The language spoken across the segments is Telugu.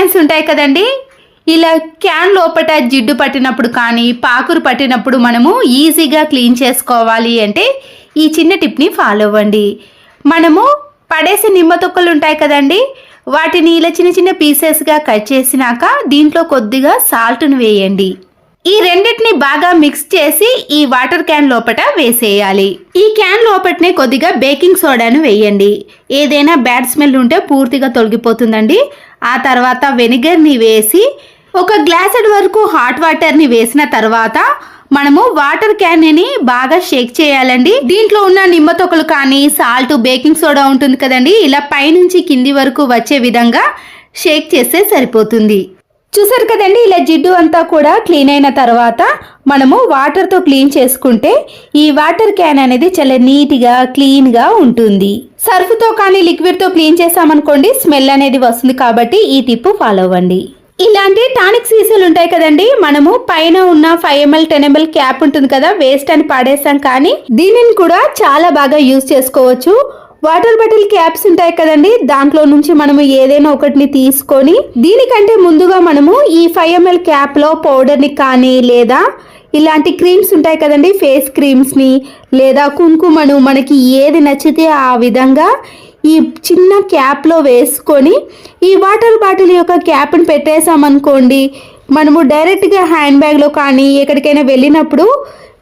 క్యాన్స్ ఉంటాయి కదండి, ఇలా క్యాన్ లోపల జిడ్డు పట్టినప్పుడు కానీ పాకురు పట్టినప్పుడు మనము ఈజీగా క్లీన్ చేసుకోవాలి అంటే ఈ చిన్న టిప్ని ఫాలో అవ్వండి. మనము పడేసే నిమ్మ తొక్కలు ఉంటాయి కదండి, వాటిని ఇలా చిన్న చిన్న పీసెస్గా కట్ చేసినాక దీంట్లో కొద్దిగా సాల్ట్ను వేయండి. ఈ రెండింటిని బాగా మిక్స్ చేసి ఈ వాటర్ క్యాన్ లోపల వేసేయాలి. ఈ క్యాన్ లోపలనే కొద్దిగా బేకింగ్ సోడాను వేయండి. ఏదైనా బ్యాడ్ స్మెల్ ఉంటే పూర్తిగా తొలగిపోతుందండి. ఆ తర్వాత వెనిగర్ని వేసి ఒక గ్లాసెడ్ వరకు హాట్ వాటర్ని వేసిన తర్వాత మనము వాటర్ క్యాన్ని బాగా షేక్ చేయాలండి. దీంట్లో ఉన్న నిమ్మ తొక్కలు కానీ సాల్ట్ బేకింగ్ సోడా ఉంటుంది కదండి, ఇలా పైనుంచి కింది వరకు వచ్చే విధంగా షేక్ చేస్తే సరిపోతుంది. చూసారు కదండి, ఇలా జిడ్డు అంతా కూడా క్లీన్ అయిన తర్వాత మనము వాటర్తో క్లీన్ చేసుకుంటే ఈ వాటర్ క్యాన్ అనేది చాలా నీట్గా క్లీన్గా ఉంటుంది. సర్ఫ్తో కానీ లిక్విడ్తో క్లీన్ చేసామనుకోండి స్మెల్ అనేది వస్తుంది. కాబట్టి ఈ టిప్ ఫాలో అవ్వండి. ఇలాంటి టానిక్ సీసాలు ఉంటాయి కదండి, మనము పైన ఉన్న 5 ml 10 ml క్యాప్ ఉంటుంది కదా, వేస్ట్ అని పాడేస్తాం, కానీ దీనిని కూడా చాలా బాగా యూజ్ చేసుకోవచ్చు. వాటర్ బాటిల్ క్యాప్స్ ఉంటాయి కదండి, దాంట్లో నుంచి మనము ఏదైనా ఒకటిని తీసుకొని దీనికంటే ముందుగా మనము ఈ 5 ml క్యాప్లో పౌడర్ని కానీ లేదా ఇలాంటి క్రీమ్స్ ఉంటాయి కదండి, ఫేస్ క్రీమ్స్ని లేదా కుంకుమను మనకి ఏది నచ్చితే ఆ విధంగా ఈ చిన్న క్యాప్లో వేసుకొని ఈ వాటర్ బాటిల్ యొక్క క్యాప్ని పెట్టేసామనుకోండి, మనము డైరెక్ట్గా హ్యాండ్ బ్యాగ్లో కానీ ఎక్కడికైనా వెళ్ళినప్పుడు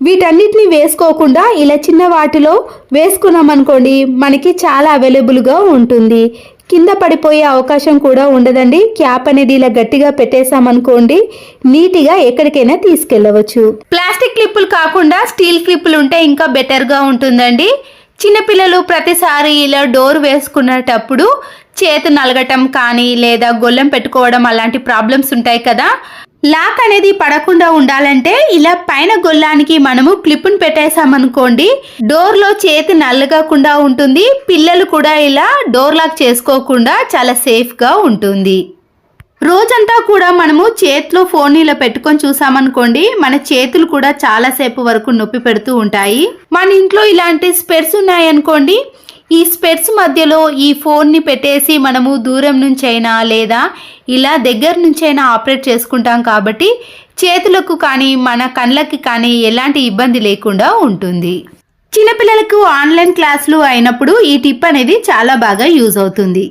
వీటన్నిటిని వేసుకోకుండా ఇలా చిన్న వాటిలో వేసుకున్నామనుకోండి మనకి చాలా అవైలబుల్గా ఉంటుంది. కింద పడిపోయే అవకాశం కూడా ఉండదండి. క్యాప్ అనేది ఇలా గట్టిగా పెట్టేసామనుకోండి నీట్గా ఎక్కడికైనా తీసుకెళ్ళవచ్చు. ప్లాస్టిక్ క్లిప్పులు కాకుండా స్టీల్ క్లిప్పులు ఉంటే ఇంకా బెటర్గా ఉంటుందండి. చిన్నపిల్లలు ప్రతిసారి ఇలా డోర్ వేసుకునేటప్పుడు చేతి నలగటం కానీ లేదా గొల్లెం పెట్టుకోవడం అలాంటి ప్రాబ్లమ్స్ ఉంటాయి కదా, లాక్ అనేది పడకుండా ఉండాలంటే ఇలా పైన గొల్లానికి మనము క్లిప్ను పెట్టేసామనుకోండి డోర్లో చేతి నల్లగకుండా ఉంటుంది. పిల్లలు కూడా ఇలా డోర్ లాక్ చేసుకోకుండా చాలా సేఫ్గా ఉంటుంది. రోజంతా కూడా మనము చేతిలో ఫోన్ ఇలా పెట్టుకొని చూసామనుకోండి మన చేతులు కూడా చాలాసేపు వరకు నొప్పి పెడుతూ ఉంటాయి. మన ఇంట్లో ఇలాంటి స్పెట్స్ ఉన్నాయనుకోండి, ఈ స్పెట్స్ మధ్యలో ఈ ఫోన్ని పెట్టేసి మనము దూరం నుంచైనా లేదా ఇలా దగ్గర నుంచైనా ఆపరేట్ చేసుకుంటాం. కాబట్టి చేతులకు కానీ మన కళ్ళకి కానీ ఎలాంటి ఇబ్బంది లేకుండా ఉంటుంది. చిన్నపిల్లలకు ఆన్లైన్ క్లాసులు అయినప్పుడు ఈ టిప్ అనేది చాలా బాగా యూజ్ అవుతుంది.